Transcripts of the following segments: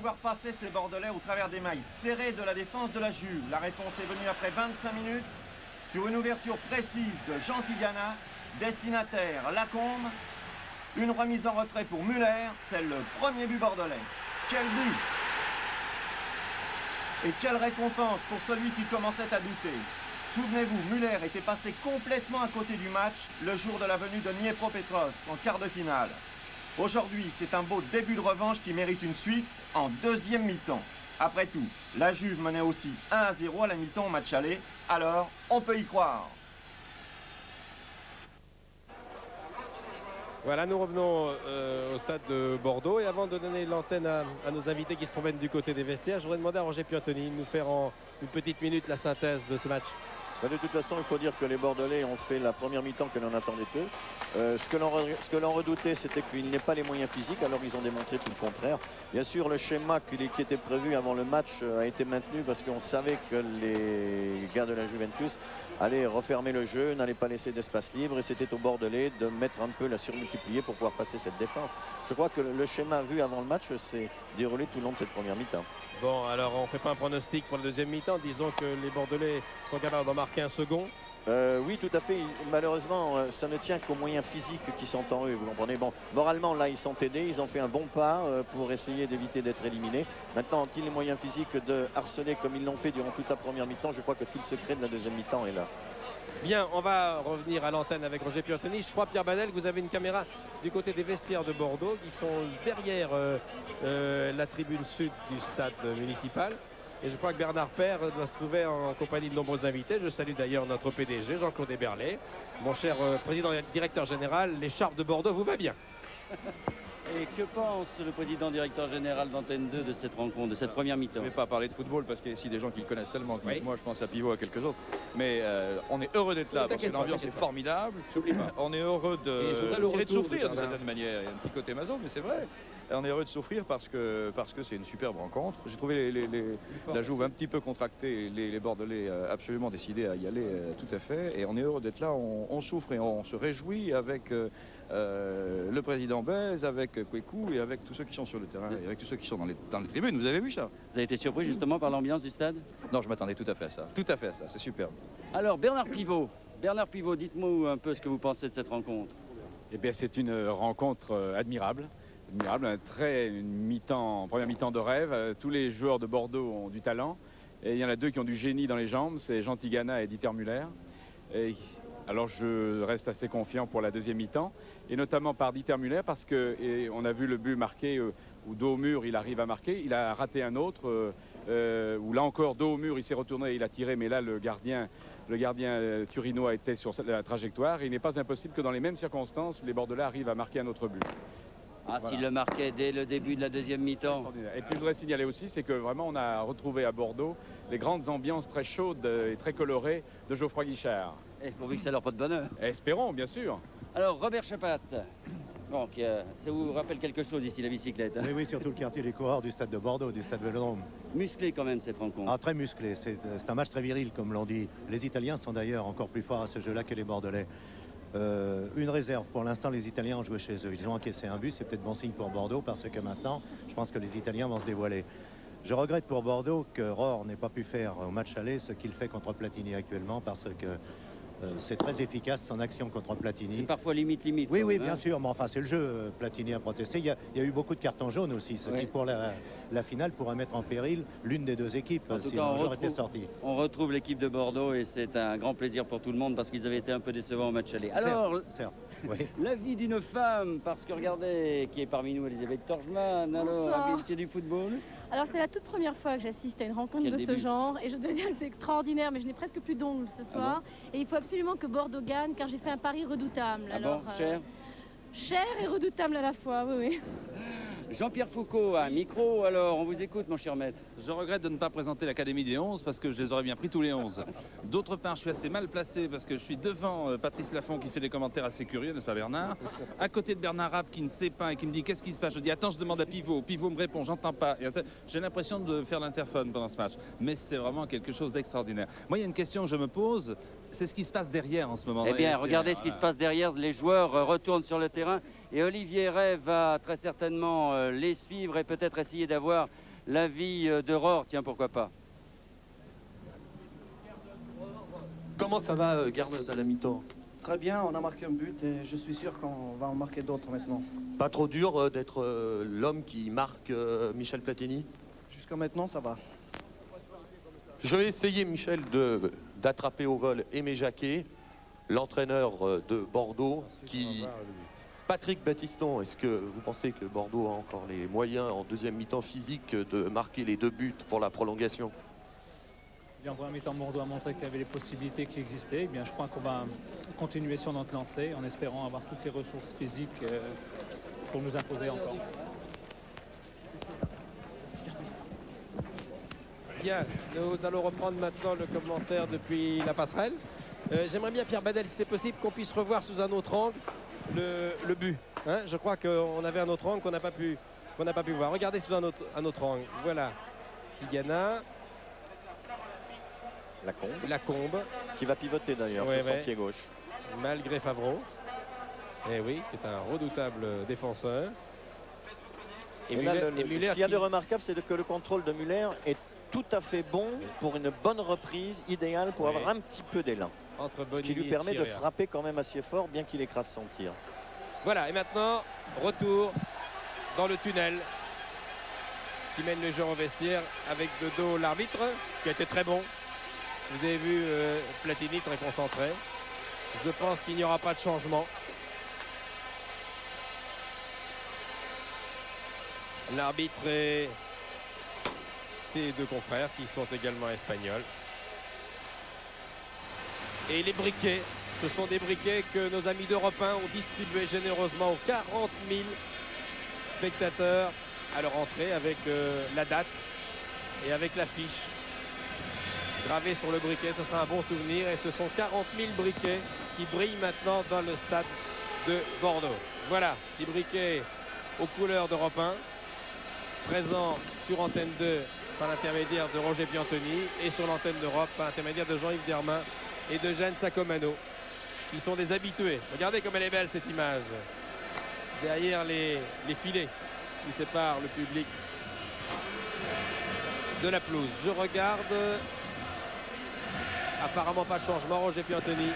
voir passer ces Bordelais au travers des mailles serrées de la défense de la Juve? La réponse est venue après 25 minutes sur une ouverture précise de Jean Tigana, destinataire Lacombe. Une remise en retrait pour Muller, c'est le premier but bordelais. Quel but! Et quelle récompense pour celui qui commençait à douter. Souvenez-vous, Muller était passé complètement à côté du match le jour de la venue de Dniepropetrovsk en quart de finale. Aujourd'hui, c'est un beau début de revanche qui mérite une suite en deuxième mi-temps. Après tout, la Juve menait aussi 1-0 à la mi-temps au match aller, alors on peut y croire. Voilà, nous revenons au stade de Bordeaux. Et avant de donner l'antenne à nos invités qui se promènent du côté des vestiaires, je voudrais demander à Roger Piantoni de nous faire en une petite minute la synthèse de ce match. De toute façon, il faut dire que les Bordelais ont fait la première mi-temps que l'on attendait peu. Ce que l'on redoutait, c'était qu'ils n'aient pas les moyens physiques, alors ils ont démontré tout le contraire. Bien sûr, le schéma qui était prévu avant le match a été maintenu parce qu'on savait que les gars de la Juventus allaient refermer le jeu, n'allaient pas laisser d'espace libre, et c'était aux Bordelais de mettre un peu la surmultiplier pour pouvoir passer cette défense. Je crois que le schéma vu avant le match s'est déroulé tout le long de cette première mi-temps. Bon, alors on ne fait pas un pronostic pour le deuxième mi-temps. Disons que les Bordelais sont capables d'en marquer un second. Oui, tout à fait. Malheureusement, ça ne tient qu'aux moyens physiques qui sont en eux, vous comprenez. Bon, moralement, là, ils sont aidés. Ils ont fait un bon pas pour essayer d'éviter d'être éliminés. Maintenant, ont-ils les moyens physiques de harceler comme ils l'ont fait durant toute la première mi-temps? Je crois que tout le secret de la deuxième mi-temps est là. Bien, on va revenir à l'antenne avec Roger Piantoni. Je crois, Pierre Badel, que vous avez une caméra du côté des vestiaires de Bordeaux qui sont derrière la tribune sud du stade municipal. Et je crois que Bernard Père doit se trouver en compagnie de nombreux invités. Je salue d'ailleurs notre PDG, Jean-Claude Héberlet. Mon cher président et directeur général, l'écharpe de Bordeaux vous va bien. Et que pense le président directeur général d'Antenne 2 de cette rencontre, de cette première mi-temps? Je ne vais pas parler de football parce qu'il y a ici des gens qui le connaissent tellement que moi je pense à Pivot et à quelques autres. Mais on est heureux d'être là parce que l'ambiance est formidable. On est heureux de souffrir d'une certaine manière. Il y a un petit côté maso, mais c'est vrai. On est heureux de souffrir parce que c'est une superbe rencontre. J'ai trouvé la Juve un petit peu contractée, les Bordelais absolument décidés à y aller tout à fait. Et on est heureux d'être là. On souffre et on se réjouit avec le président Bez, avec Kwekou et avec tous ceux qui sont sur le terrain et avec tous ceux qui sont dans les tribunes. Vous avez vu ça? Vous avez été surpris justement par l'ambiance du stade? Non, je m'attendais tout à fait à ça. Tout à fait à ça, c'est superbe. Alors Bernard Pivot, dites-moi un peu ce que vous pensez de cette rencontre. Eh bien, c'est une rencontre admirable. Une première mi-temps de rêve. Tous les joueurs de Bordeaux ont du talent. Et il y en a deux qui ont du génie dans les jambes, c'est Jean Tigana et Dieter Müller. Alors je reste assez confiant pour la deuxième mi-temps, et notamment par Dieter Müller, parce qu'on a vu le but marqué où dos au mur il arrive à marquer. Il a raté un autre, où là encore dos au mur il s'est retourné et il a tiré, mais là le gardien Turino a été sur la trajectoire. Il n'est pas impossible que dans les mêmes circonstances, les Bordelais arrivent à marquer un autre but. Ah, voilà. S'il le marquait dès le début de la deuxième mi-temps. Et puis je voudrais signaler aussi, c'est que vraiment on a retrouvé à Bordeaux les grandes ambiances très chaudes et très colorées de Geoffroy Guichard. Et pourvu que ça leur porte bonheur. Espérons, bien sûr. Alors Robert Chapat, bon, ça vous rappelle quelque chose ici, la bicyclette, hein? Oui, surtout le quartier des coureurs du stade de Bordeaux, du stade Vélodrome. Musclé quand même cette rencontre. Ah, très musclé, c'est un match très viril comme l'on dit. Les Italiens sont d'ailleurs encore plus forts à ce jeu-là que les Bordelais. Une réserve, pour l'instant les Italiens ont joué chez eux. Ils ont encaissé un but, c'est peut-être bon signe pour Bordeaux parce que maintenant, je pense que les Italiens vont se dévoiler. Je regrette pour Bordeaux que Rohr n'ait pas pu faire au match aller ce qu'il fait contre Platini actuellement, parce que c'est très efficace son action contre Platini. C'est parfois limite. Oui, oui, bien sûr, mais enfin c'est le jeu. Platini a protesté. Il y a eu beaucoup de cartons jaunes aussi, ce qui pour la finale pourrait mettre en péril l'une des deux équipes si le joueur était sorti. On retrouve l'équipe de Bordeaux et c'est un grand plaisir pour tout le monde parce qu'ils avaient été un peu décevants au match aller. Alors, certes. Oui. La vie d'une femme, parce que regardez qui est parmi nous, Elisabeth Torjman, alors habituée du football. Alors c'est la toute première fois que j'assiste à une rencontre de ce genre et je dois dire que c'est extraordinaire, mais je n'ai presque plus d'ongles ce soir. Et il faut absolument que Bordeaux gagne car j'ai fait un pari redoutable. Alors, cher cher et redoutable à la fois, oui. Jean-Pierre Foucault, un micro, alors on vous écoute mon cher maître. Je regrette de ne pas présenter l'Académie des 11 parce que je les aurais bien pris tous les 11. D'autre part, je suis assez mal placé parce que je suis devant Patrice Laffont qui fait des commentaires assez curieux, n'est-ce pas Bernard? À côté de Bernard Rapp qui ne sait pas et qui me dit qu'est-ce qui se passe. Je dis attends, je demande à Pivot. Pivot me répond, j'entends pas. J'ai l'impression de faire l'interphone pendant ce match. Mais c'est vraiment quelque chose d'extraordinaire. Moi, il y a une question que je me pose, c'est ce qui se passe derrière en ce moment. Eh bien, regardez ce qui se passe derrière. Les joueurs retournent sur le terrain et Olivier Ray va très certainement les suivre et peut-être essayer d'avoir l'avis de Rohr, tiens, pourquoi pas. Comment ça va, Garnot, à la mi-temps? Très bien, on a marqué un but et je suis sûr qu'on va en marquer d'autres maintenant. Pas trop dur d'être l'homme qui marque Michel Platini? Jusqu'à maintenant, ça va. Je vais essayer, Michel, d'attraper au vol Aimé Jacquet, l'entraîneur de Bordeaux, qui... Patrick Battiston, est-ce que vous pensez que Bordeaux a encore les moyens en deuxième mi-temps physique de marquer les 2 buts pour la prolongation? En première mi-temps, Bordeaux a montré qu'il y avait les possibilités qui existaient. Eh bien, je crois qu'on va continuer sur notre lancée en espérant avoir toutes les ressources physiques pour nous imposer encore. Bien, nous allons reprendre maintenant le commentaire depuis la passerelle. J'aimerais bien, Pierre Badel, si c'est possible, qu'on puisse revoir sous un autre angle le but. Hein, je crois qu'on avait un autre angle qu'on n'a pas pu voir. Regardez sous un autre angle. Voilà. Tigana. Lacombe. Qui va pivoter d'ailleurs sur son pied gauche. Malgré Favreau. Eh oui, qui est un redoutable défenseur. Et là, ce qu'il y a de remarquable, c'est que le contrôle de Müller est tout à fait bon pour une bonne reprise, idéale pour avoir un petit peu d'élan. Ce qui lui permet de frapper quand même assez fort, bien qu'il écrase son tir. Voilà, et maintenant, retour dans le tunnel qui mène le joueur au vestiaire avec de dos l'arbitre, qui a été très bon. Vous avez vu Platini très concentré. Je pense qu'il n'y aura pas de changement. L'arbitre et ses 2 confrères qui sont également espagnols. Et les briquets, ce sont des briquets que nos amis d'Europe 1 ont distribués généreusement aux 40 000 spectateurs à leur entrée avec la date et avec l'affiche gravée sur le briquet. Ce sera un bon souvenir et ce sont 40 000 briquets qui brillent maintenant dans le stade de Bordeaux. Voilà, des briquets aux couleurs d'Europe 1, présents sur Antenne 2 par l'intermédiaire de Roger Piantoni et sur l'antenne d'Europe par l'intermédiaire de Jean-Yves Dermain et de Jeanne Sacomano, qui sont des habitués. Regardez comme elle est belle, cette image. Derrière les filets qui séparent le public de la pelouse. Je regarde. Apparemment pas de changement, Roger Piantoni.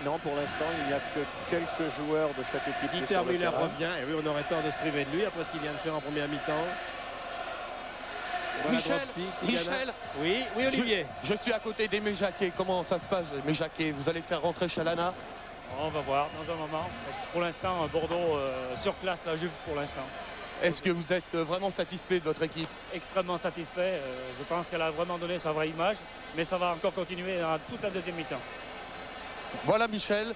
Non, pour l'instant, il n'y a que quelques joueurs de chaque équipe. Dieter Müller revient. Et oui, on aurait tort de se priver de lui après ce qu'il vient de faire en première mi-temps. Voilà Michel, oui, Olivier. Je suis à côté d'Aimé Jacquet. Comment ça se passe, Aimé Jacquet? Vous allez le faire rentrer Chalana? On va voir dans un moment. Pour l'instant, Bordeaux surclasse la Juve pour l'instant. Est-ce que vous êtes vraiment satisfait de votre équipe? Extrêmement satisfait. Je pense qu'elle a vraiment donné sa vraie image, mais ça va encore continuer dans toute la deuxième mi-temps. Voilà Michel.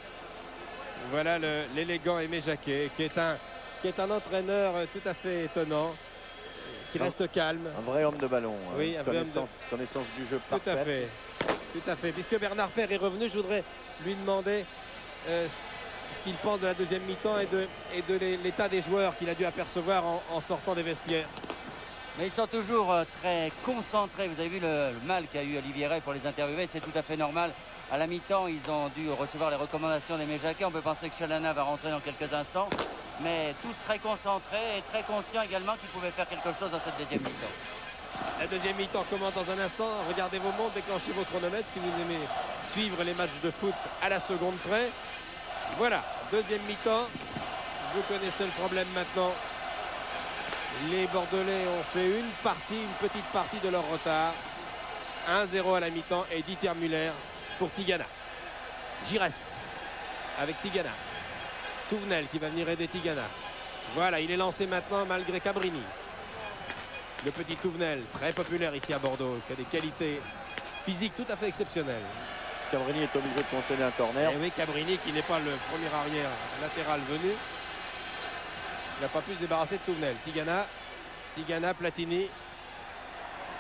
Voilà l'élégant Aimé Jacquet, qui est un entraîneur tout à fait étonnant, qui reste calme. Un vrai homme de ballon. Oui, connaissance du jeu parfaite. Tout à fait. Puisque Bernard Père est revenu, je voudrais lui demander ce qu'il pense de la deuxième mi-temps et de l'état des joueurs qu'il a dû apercevoir en sortant des vestiaires. Mais ils sont toujours très concentrés. Vous avez vu le mal qu'a eu Olivier Ray pour les interviewer. C'est tout à fait normal. À la mi-temps, ils ont dû recevoir les recommandations d'Aimé Jacquet. On peut penser que Chalana va rentrer dans quelques instants. Mais tous très concentrés et très conscients également qu'ils pouvaient faire quelque chose dans cette deuxième mi-temps. La deuxième mi-temps commence dans un instant. Regardez vos montres, déclenchez vos chronomètres si vous aimez suivre les matchs de foot à la seconde près. Voilà, deuxième mi-temps. Vous connaissez le problème maintenant. Les Bordelais ont fait une petite partie de leur retard. 1-0 à la mi-temps et Dieter Müller pour Tigana. Giresse avec Tigana. Touvenel qui va venir aider Tigana. Voilà, il est lancé maintenant malgré Cabrini. Le petit Touvenel, très populaire ici à Bordeaux, qui a des qualités physiques tout à fait exceptionnelles. Cabrini est obligé de concéder un corner. Et oui, Cabrini qui n'est pas le premier arrière latéral venu. Il n'a pas pu se débarrasser de Touvenel. Tigana, Platini.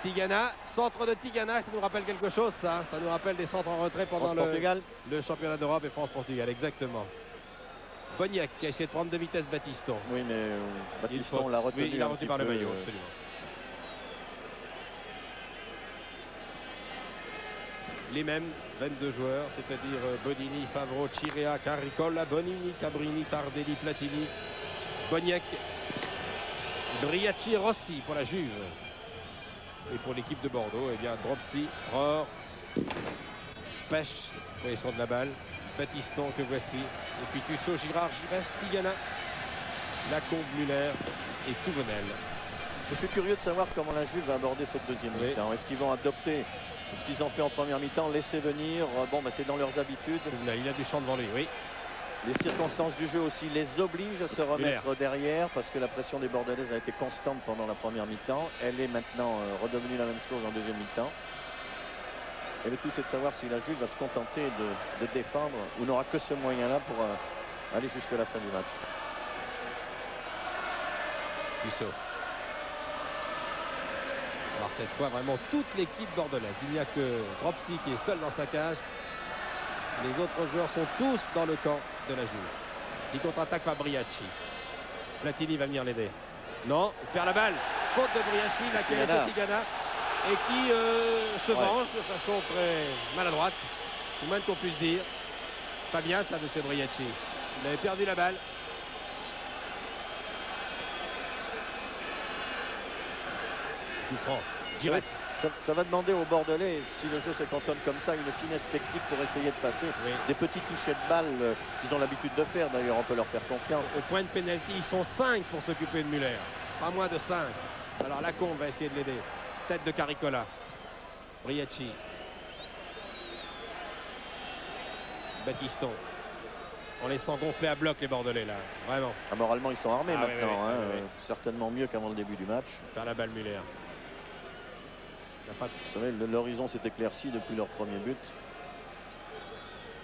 Tigana, centre de Tigana, ça nous rappelle quelque chose ça. Ça nous rappelle des centres en retrait pendant le championnat d'Europe et France-Portugal, exactement. Boniek qui a essayé de prendre de vitesse Battiston. Oui, mais Battiston l'a retenu. Oui, il a retenu par le maillot, absolument. Les mêmes 22 joueurs, c'est-à-dire Bonini, Favreau, Chirea, Caricola, Bonini, Cabrini, Tardelli, Platini, Boniek Briachi Rossi pour la Juve. Et pour l'équipe de Bordeaux, eh bien Dropsy, Rohr, Spech, position de la balle, Batiston que voici, et puis Tussaud, Girard, Giresse, Tigana, Lacombe, Muller et Touvenel. Je suis curieux de savoir comment la Juve va aborder cette deuxième mi-temps. Est-ce qu'ils vont adopter ce qu'ils ont fait en première mi-temps, laisser venir? Bon, ben, c'est dans leurs habitudes. Il a du champ devant lui, oui. Les circonstances du jeu aussi les obligent à se remettre derrière parce que la pression des Bordelaises a été constante pendant la première mi-temps. Elle est maintenant redevenue la même chose en deuxième mi-temps. Et le tout, c'est de savoir si la Juve va se contenter de défendre ou n'aura que ce moyen-là pour aller jusqu'à la fin du match. Tussaud. Alors cette fois, vraiment toute l'équipe bordelaise. Il n'y a que Dropsy qui est seul dans sa cage. Les autres joueurs sont tous dans le camp de la Juve. Qui contre-attaque par Briachi. Platini va venir l'aider. Non, il perd la balle. Faute de Briachi, là qui est Tigana. Et qui se venge de façon très maladroite. C'est moins qu'on puisse dire. Pas bien ça, monsieur Briachi. Il avait perdu la balle. Coup franc. Giresse. Ça va demander aux Bordelais, si le jeu se cantonne comme ça, une finesse technique pour essayer de passer. Des petits touchés de balle qu'ils ont l'habitude de faire. D'ailleurs, on peut leur faire confiance. Au point de pénalty, ils sont 5 pour s'occuper de Muller. Pas moins de 5. Alors Lacombe va essayer de l'aider. Tête de Caricola. Briachi. Batiston. En laissant gonfler à bloc les Bordelais là. Vraiment. Moralement, ils sont armés maintenant. Certainement mieux qu'avant le début du match. Par la balle Muller. Vous savez, l'horizon s'est éclairci depuis leur premier but.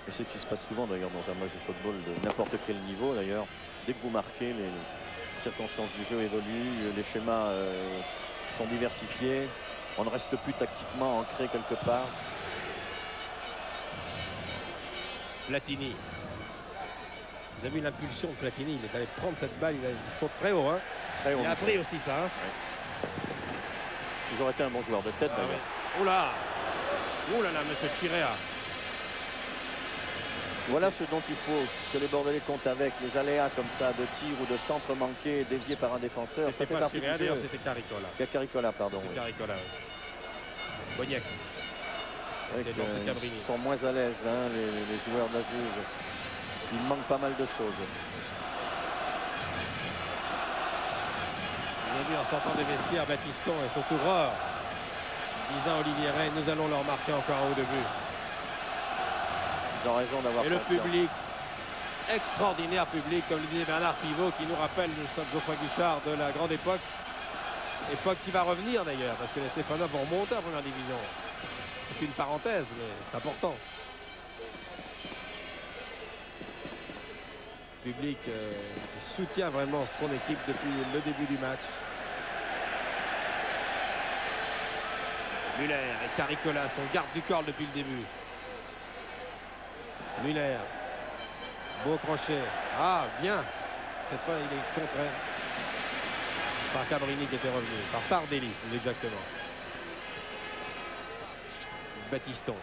Et c'est ce qui se passe souvent d'ailleurs dans un match de football de n'importe quel niveau d'ailleurs. Dès que vous marquez, les circonstances du jeu évoluent, les schémas sont diversifiés. On ne reste plus tactiquement ancré quelque part. Platini. Vous avez vu l'impulsion de Platini. Il est allé prendre cette balle. Il saute très haut. Très haut, il a appris aussi ça. Toujours été un bon joueur de tête d'ailleurs. Oh là! Oh là là, monsieur Chirea. Voilà ce dont il faut que les Bordelais comptent avec. Les aléas comme ça de tir ou de centre manqué dévié par un défenseur. C'était pas Chirea, d'ailleurs c'était Caricola. Caricola, pardon. Caricola, Boniek. Ils sont moins à l'aise, les joueurs de la Juve. Il manque pas mal de choses. Vous avez vu en sortant des vestiaires Batiston et surtout Rohr disant à Olivier Rey, nous allons leur marquer encore un ou deux buts. Ils ont raison d'avoir. Et le public, extraordinaire public, comme le disait Bernard Pivot, qui nous rappelle Geoffroy Guichard de la grande époque. Époque qui va revenir d'ailleurs, parce que les Stéphanois vont remonter en première division. C'est une parenthèse, mais c'est important. Public qui soutient vraiment son équipe depuis le début du match. Muller et Caricola sont garde du corps depuis le début. Muller. Beau crochet. Ah, bien. Cette fois, il est contré par Cabrini qui était revenu. Par Tardelli, plus exactement. Batiston.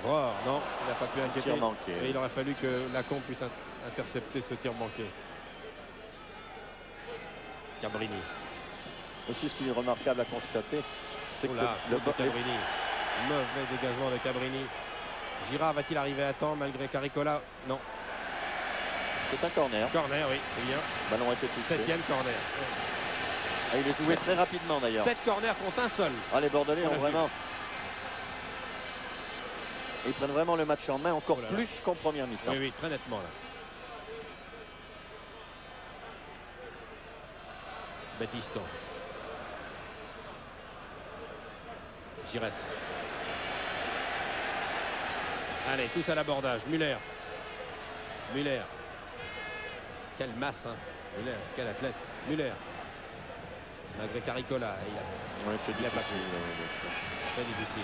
Rohr, non, il n'a pas pu inquiéter. Tir manqué. Et il aurait fallu que Lacombe puisse intercepter ce tir manqué. Cabrini. Aussi, ce qui est remarquable à constater, c'est que le Cabrini. Mauvais dégagement de Cabrini. Girard va-t-il arriver à temps malgré Caricola? Non. C'est un corner. Corner, oui, c'est bien. Ballon a été touché. 7e corner. Et il est joué très rapidement d'ailleurs. 7 corners contre un seul. Ah, les Bordelais ont vraiment. Ils prennent vraiment le match en main encore plus qu'en première mi-temps. Oui, oui, très nettement là. Batiston. Giresse. Allez, tous à l'abordage. Muller. Muller. Quelle masse, hein. Muller, quel athlète. Muller. Malgré Caricola. C'est difficile.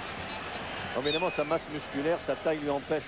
évidemment, sa masse musculaire, sa taille lui empêche